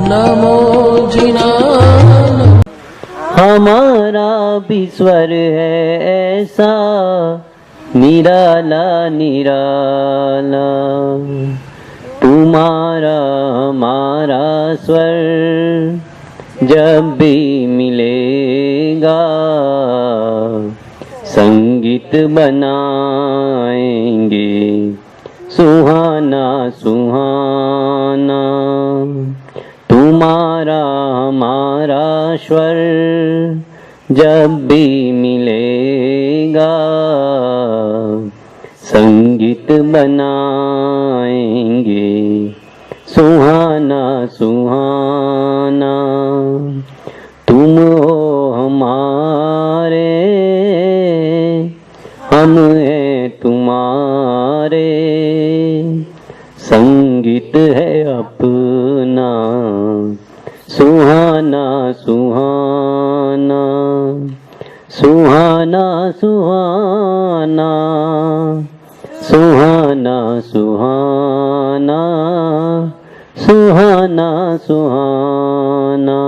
नमो हमारा भी स्वर है ऐसा निराला निराला, तुम्हारा हमारा स्वर जब भी मिलेगा संगीत बनाएंगे सुहाना सुहाना। तुम्हारा हमारा स्वर जब भी मिलेगा संगीत बनाएंगे सुहाना सुहाना। तुम हो हमारे, हम हैं तुम्हारे, संगीत है अपना सुहाना सुहाना सुहाना सुहाना सुहाना सुहाना सुहाना सुहाना।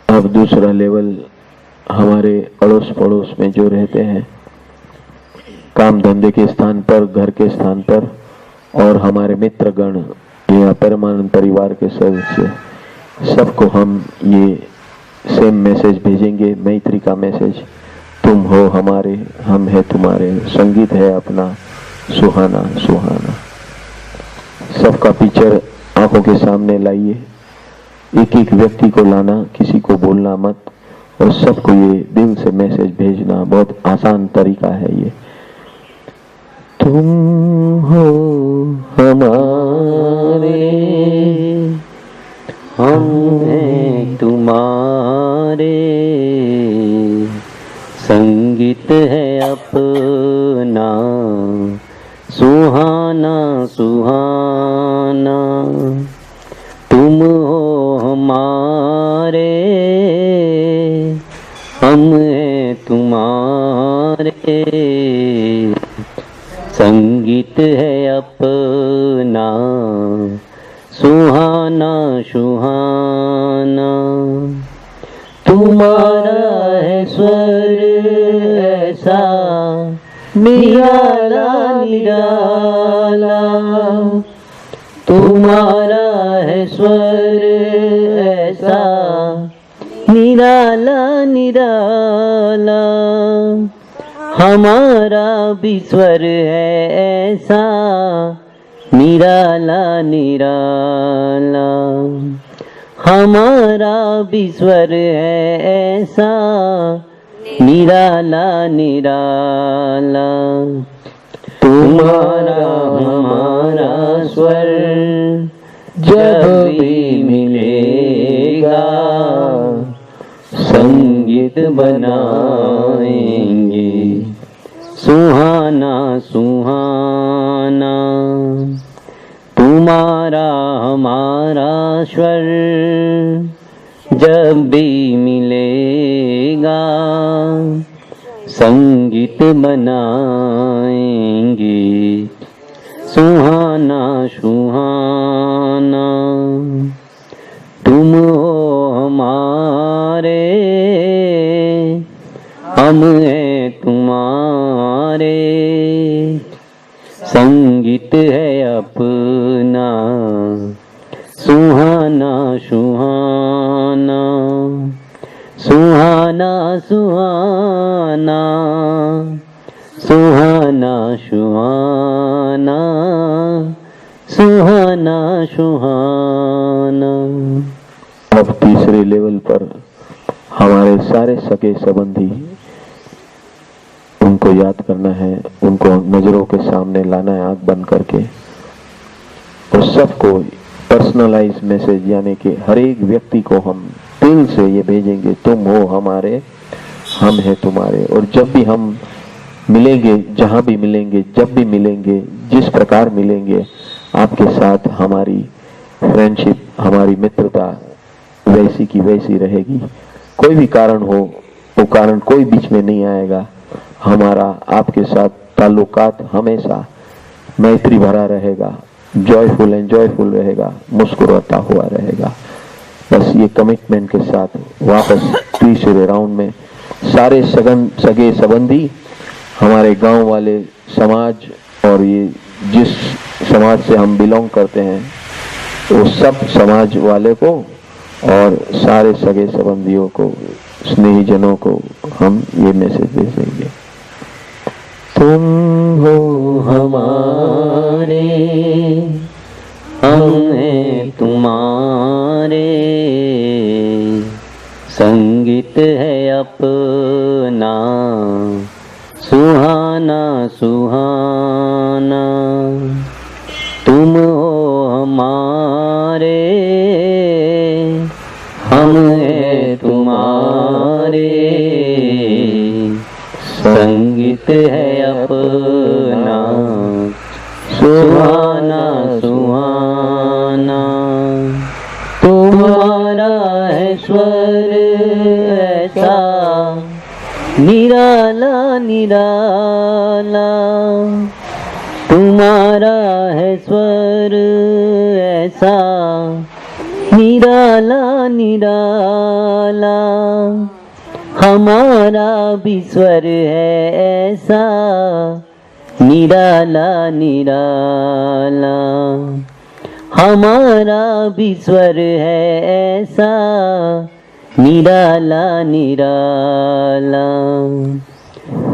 अब दूसरा लेवल हमारे अड़ोस पड़ोस में जो रहते हैं, काम धंधे के स्थान पर, घर के स्थान पर, और हमारे मित्रगण या परमानंद परिवार के सदस्य, सबको हम ये सेम मैसेज भेजेंगे, मैत्री का मैसेज। तुम हो हमारे, हम है तुम्हारे, संगीत है अपना सुहाना सुहाना। सबका पिक्चर आंखों के सामने लाइए, एक एक व्यक्ति को लाना, किसी को बोलना मत, और सबको ये दिल से मैसेज भेजना। बहुत आसान तरीका है ये। तुम हो हमारे, हम हैं तुम्हारे, संगीत है अपना सुहाना सुहाना। तुम हो हमारे, हम हैं तुम्हारे, संगीत है अपना सुहाना सुहाना। तुम्हारा है स्वर ऐसा निराला निराला, तुम्हारा है स्वर ऐसा निराला निराला। हमारा भी स्वर है ऐसा निराला निराला, हमारा भी स्वर है ऐसा निराला निराला। तुम्हारा हमारा स्वर जब भी मिलेगा संगीत बनाएंगे सुहाना सुहाना। तुम्हारा हमारा स्वर जब भी मिलेगा संगीत बनाएंगे सुहाना सुहाना। तुम हो हमारे, हम हैं तुम्हारे, संगीत है अपना सुहाना सुहाना सुहाना सुहाना सुहाना सुहाना सुहाना सुहाना। अब तीसरे लेवल पर हमारे सारे सगे संबंधी, उनको याद करना है, उनको नजरों के सामने लाना है आंख बंद करके, और सबको पर्सनलाइज मैसेज, यानी कि हर एक व्यक्ति को हम दिल से ये भेजेंगे, तुम हो हमारे, हम हैं तुम्हारे। और जब भी हम मिलेंगे, जहां भी मिलेंगे, जब भी मिलेंगे, जिस प्रकार मिलेंगे, आपके साथ हमारी फ्रेंडशिप, हमारी मित्रता वैसी की वैसी रहेगी। कोई भी कारण हो, वो कारण कोई बीच में नहीं आएगा। हमारा आपके साथ ताल्लुकात हमेशा मैत्री भरा रहेगा, जॉयफुल एंड जॉयफुल रहेगा, मुस्कुराता हुआ रहेगा। बस ये कमिटमेंट के साथ वापस तीसरे राउंड में सारे सगे संबंधी, हमारे गांव वाले, समाज और ये जिस समाज से हम बिलोंग करते हैं वो सब समाज वाले को और सारे सगे संबंधियों को, स्नेहीजनों को हम ये मैसेज भेजेंगे। तुम हो हमारे, हम हैं तुम्हारे, संगीत है अपना सुहाना सुहाना। तुम हो हमारे, हम हैं तुम्हारे, संगीत है अपना सुहाना सुहाना। तुम्हारा है स्वर ऐसा निराला निराला, तुम्हारा है स्वर ऐसा निराला निराला। हमारा भी स्वर है ऐसा निराला निराला। हमारा भी स्वर है ऐसा निराला निराला।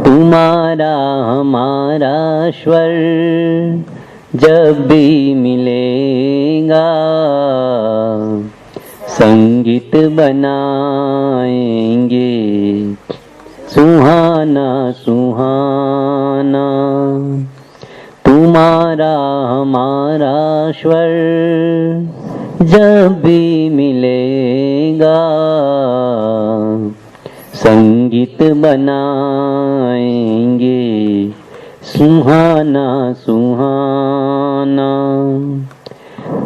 तुम्हारा हमारा स्वर जब भी मिलेगा, संगीत बनाएंगे सुहाना सुहाना। तुम्हारा हमारा स्वर जब भी मिलेगा, संगीत बनाएंगे सुहाना सुहाना।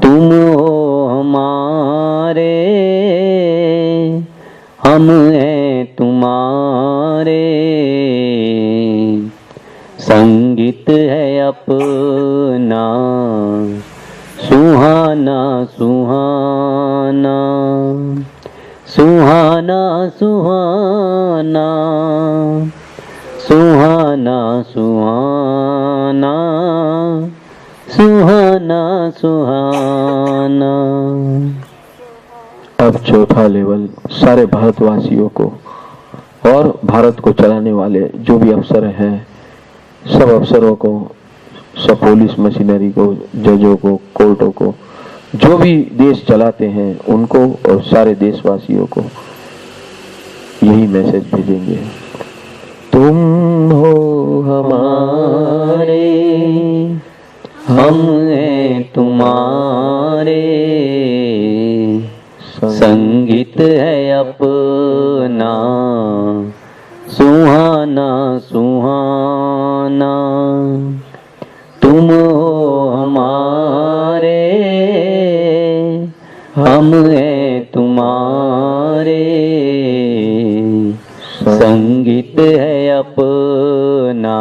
तुम हो हमारे, हम हैं तुम्हारे, संगीत है अपना सुहाना सुहाना। सुहाना सुहाना सुहाना सुहाना सुहाना सुहाना। अब चौथा लेवल सारे भारतवासियों को और भारत को चलाने वाले जो भी अफसर हैं, सब अफसरों को, सब पुलिस मशीनरी को, जजों को, कोर्टों को, जो भी देश चलाते हैं उनको और सारे देशवासियों को यही मैसेज भेजेंगे। तुम हो हमारे, हम हैं तुम्हारे, संगीत है अपना सुहाना सुहाना। तुम हो हमारे, हम हैं तुम्हारे, संगीत है अपना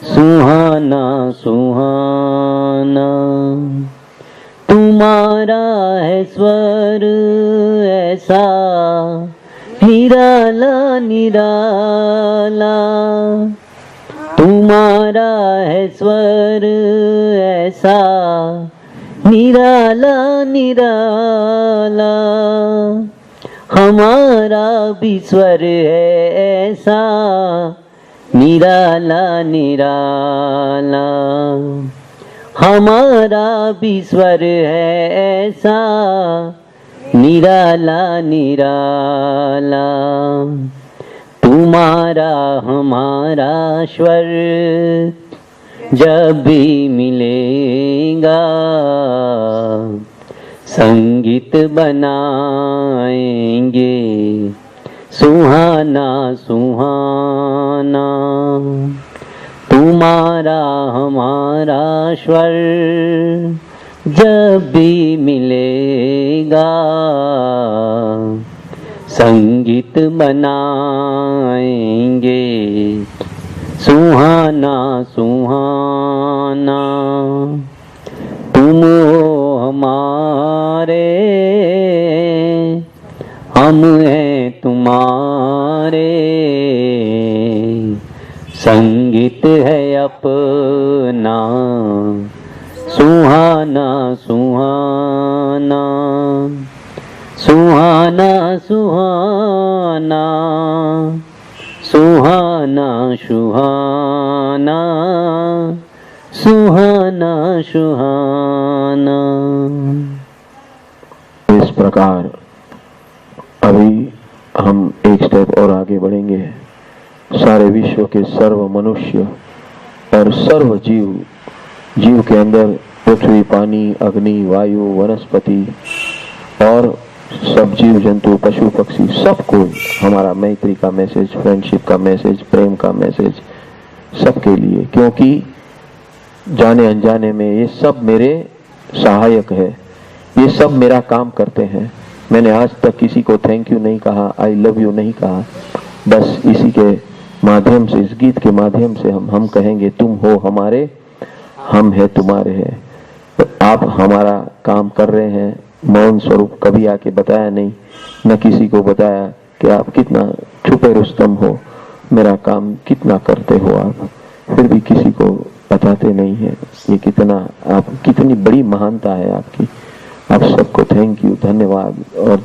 सुहाना सुहाना। तुम्हारा है स्वर ऐसा निराला निराला। तुम्हारा है स्वर ऐसा निराला निराला। हमारा भी स्वर है ऐसा निराला निराला। हमारा भी स्वर है ऐसा निराला निराला। तुम्हारा हमारा स्वर जब भी मिलेगा, संगीत बनाएंगे सुहाना सुहाना। तुम्हारा हमारा स्वर जब भी मिलेगा, संगीत बनाएंगे सुहाना सुहाना तुम हो हमारे, हम हैं तुम्हारे, संगीत है अपना सुहाना सुहाना, सुहाना सुहाना, सुहाना सुहाना, सुहाना सुहाना। इस प्रकार अभी हम एक स्टेप और आगे बढ़ेंगे। सारे विश्व के सर्व मनुष्य और सर्व जीव के अंदर पृथ्वी, पानी, अग्नि, वायु, वनस्पति और सब जीव जंतु, पशु पक्षी, सबको हमारा मैत्री का मैसेज, फ्रेंडशिप का मैसेज, प्रेम का मैसेज सबके लिए, क्योंकि जाने अनजाने में ये सब मेरे सहायक है, ये सब मेरा काम करते हैं। मैंने आज तक किसी को थैंक यू नहीं कहा, आई लव यू नहीं कहा, बस इसी के माध्यम से, इस गीत के माध्यम से हम कहेंगे तुम हो हमारे, हम है तुम्हारे हैं। तो आप हमारा काम कर रहे हैं मौन स्वरूप, कभी आके बताया नहीं, न किसी को बताया कि आप कितना छुपे रुस्तम हो, मेरा काम कितना करते हो आप, फिर भी किसी को बताते नहीं है। ये कितना, आप कितनी बड़ी महानता है आपकी। आप सबको थैंक यू, धन्यवाद और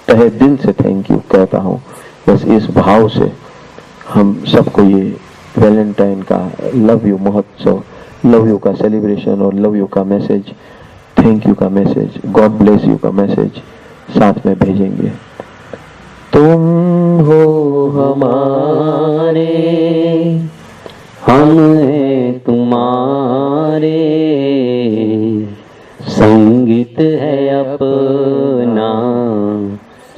तहे दिल से थैंक यू कहता हूँ। बस इस भाव से हम सबको ये वैलेंटाइन का लव यू महोत्सव, लव यू का सेलिब्रेशन और लव यू का मैसेज, थैंक यू का मैसेज, गॉड ब्लेस यू का मैसेज साथ में भेजेंगे। तुम हो हमारे, हम हैं तुम्हारे, संगीत है अपना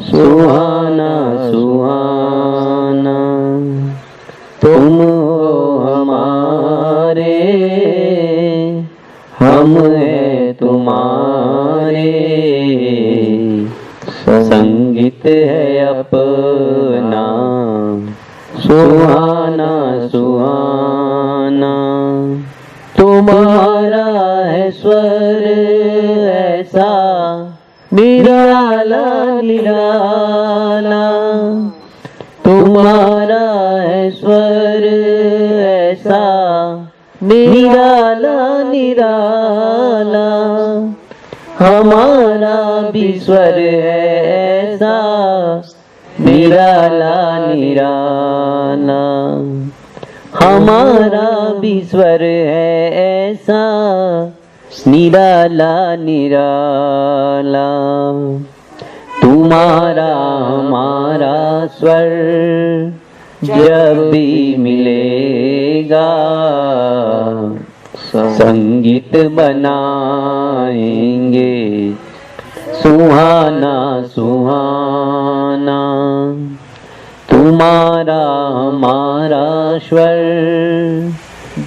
सुहाना सुहाना, तुम हो हमारे, हम हैं तुम्हारे, संगीत है अपना सुहाना सुहाना। तुम्हारा है स्वर ऐसा निराला निराला, तुम्हारा है स्वर ऐसा निराला निराला, हमारा भी स्वर है ऐसा निराला निराला, हमारा भी स्वर है ऐसा निराला निराला। तुम्हारा हमारा स्वर जब भी मिलेगा, संगीत बनाएंगे सुहाना सुहाना। तुम्हारा हमारा स्वर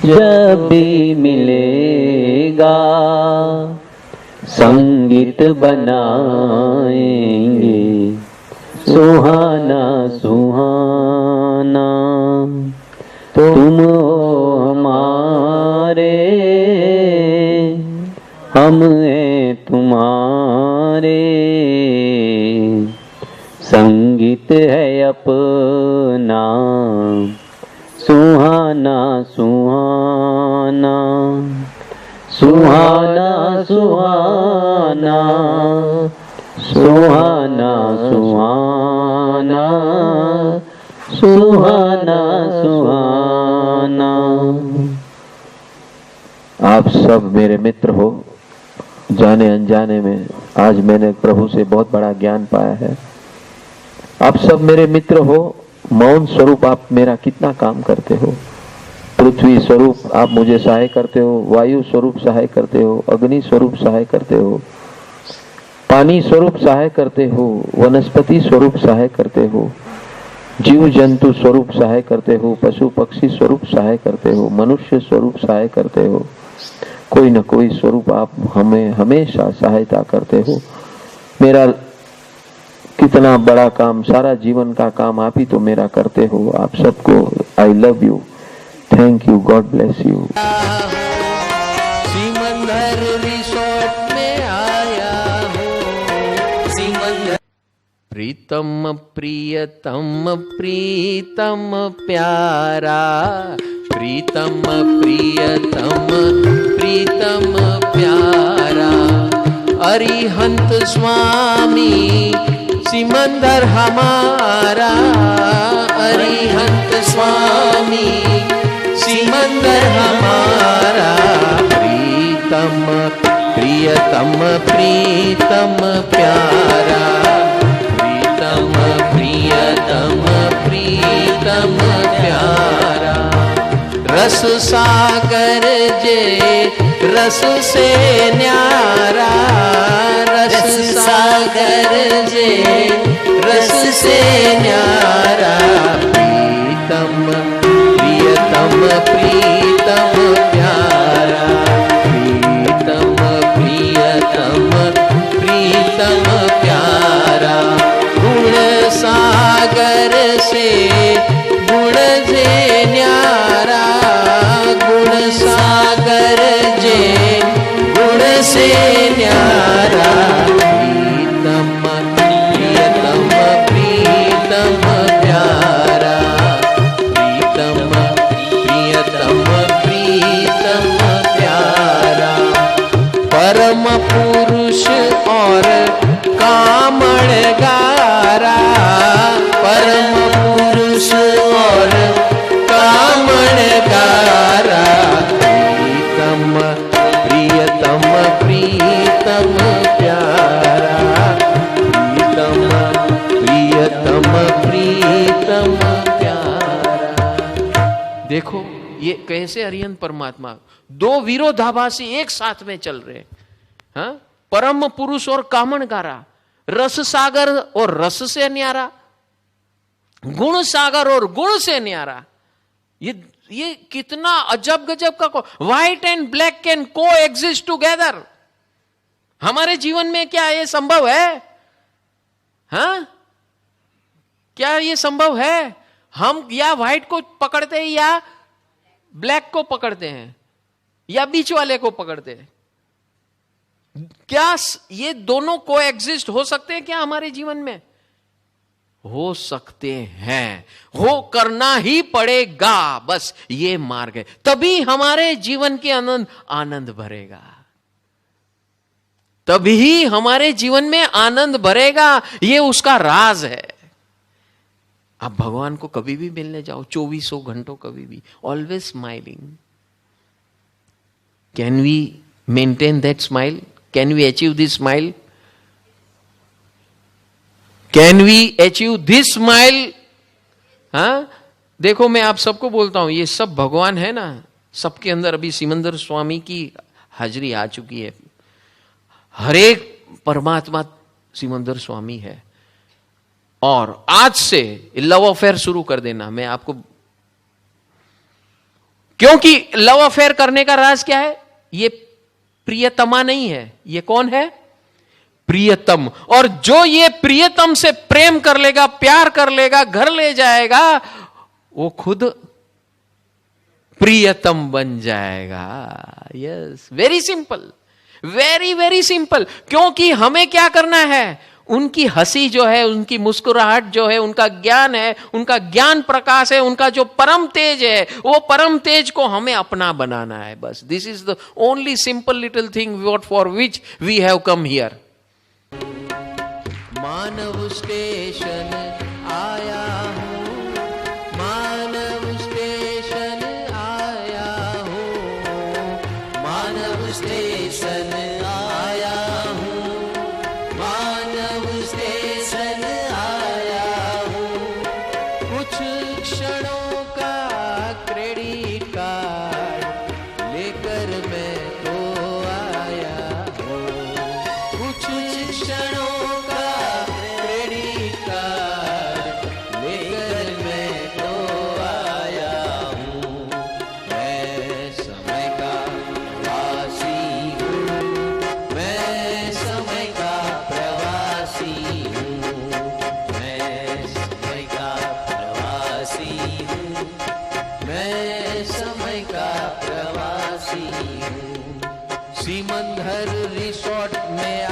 जब भी मिलेगा, संगीत बनाएंगे सुहाना सुहाना। तुम हो हमारे, हम हैं तुम्हारे, संगीत है अपना सुहाना सुहाना, सुहाना सुहाना, सुहाना सुहाना, सुहाना सुहाना। आप सब मेरे मित्र हो। जाने अनजाने में आज मैंने प्रभु से बहुत बड़ा ज्ञान पाया है। आप सब मेरे मित्र हो। मौन स्वरूप आप मेरा कितना काम करते हो। पृथ्वी स्वरूप आप मुझे सहाय करते हो, वायु स्वरूप सहाय करते हो, अग्नि स्वरूप सहाय करते हो, पानी स्वरूप सहाय करते हो, वनस्पति स्वरूप सहाय करते हो, जीव जंतु स्वरूप सहाय करते हो, पशु पक्षी स्वरूप सहाय करते हो, मनुष्य स्वरूप सहाय करते हो। कोई न कोई स्वरूप आप हमें हमेशा सहायता करते हो। मेरा कितना बड़ा काम, सारा जीवन का काम आप ही तो मेरा करते हो। आप सबको I love you. Thank you, God bless you. Simandhar resort में आया हूँ, सिमंदर। प्रीतम प्रियतम प्रीतम प्यारा, प्रीतम प्रियतम प्रीतम प्यारा, अरिहंत स्वामी सिमंदर हमारा, अरिहंत स्वामी सिमंदर हमारा, प्रीतम प्रियतम प्रीतम प्यारा, प्रीतम प्रियतम प्रीतम प्यारा, रस सागर जे रस से न्यारा, रस सागर जे रस से न्यारा, प्रीतम प्रियतम प्रीतम प्यारा, प्रीतम प्रियतम प्रीतम प्यारा, गुण सागर से गुण जे न्यारा, गुण सागर जे गुण से न्यारा, प्रीतम प्रियतम प्रीतम प्यारा, प्रीतम प्रियतम प्रीतम प्यारा, परम पुरुष और कामण गारा, परम पुरुष और कामण गारा, प्रीतम प्रियतम प्रीतम प्यारा, प्रीतम प्रियतम प्रीतम प्यारा। देखो ये कैसे अरिहंत परमात्मा, दो विरोधाभासी एक साथ में चल रहे। हाँ, परम पुरुष और कामण गारा, रस सागर और रस से न्यारा, गुण सागर और गुण से न्यारा। ये कितना अजब गजब का व्हाइट एंड ब्लैक कैन को एग्जिस्ट टुगेदर। हमारे जीवन में क्या ये संभव है? हाँ, क्या ये संभव है? हम या व्हाइट को पकड़ते हैं या ब्लैक को पकड़ते हैं या बीच वाले को पकड़ते हैं। क्या ये दोनों को एग्जिस्ट हो सकते हैं क्या हमारे जीवन में? हो सकते हैं, हो करना ही पड़ेगा। बस ये मार्ग है, तभी हमारे जीवन के आनंद भरेगा, तभी हमारे जीवन में आनंद भरेगा। ये उसका राज है। आप भगवान को कभी भी मिलने जाओ, 24 घंटों कभी भी, always smiling. Can we maintain that smile? Can we achieve this smile? Can we achieve this smile? हाँ, देखो मैं आप सबको बोलता हूं, ये सब भगवान है ना, सबके अंदर अभी सिमंदर स्वामी की हाजिरी आ चुकी है। हर एक परमात्मा सिमंदर स्वामी है। और आज से लव अफेयर शुरू कर देना। मैं आपको, क्योंकि लव अफेयर करने का राज क्या है? ये प्रियतमा नहीं है, ये कौन है? प्रियतम। और जो ये प्रियतम से प्रेम कर लेगा, प्यार कर लेगा, घर ले जाएगा, वो खुद प्रियतम बन जाएगा। Yes, very simple, very very simple. क्योंकि हमें क्या करना है? उनकी हंसी जो है, उनकी मुस्कुराहट जो है, उनका ज्ञान है, उनका ज्ञान प्रकाश है, उनका जो परम तेज है, वो परम तेज को हमें अपना बनाना है। बस this is the only simple little thing what for which we have come here. Manav station आया हूं, मानव स्टेशन आया हूं, मानव स्टेशन आया हूं, मानव स्टेशन आया हूं। कुछ क्षणों का क्रेडिट कार्ड लेकर मैं तो आया हूं, कुछ क्षणों का क्रेडिट कार्ड हूँ। सीमंधर रिसोर्ट में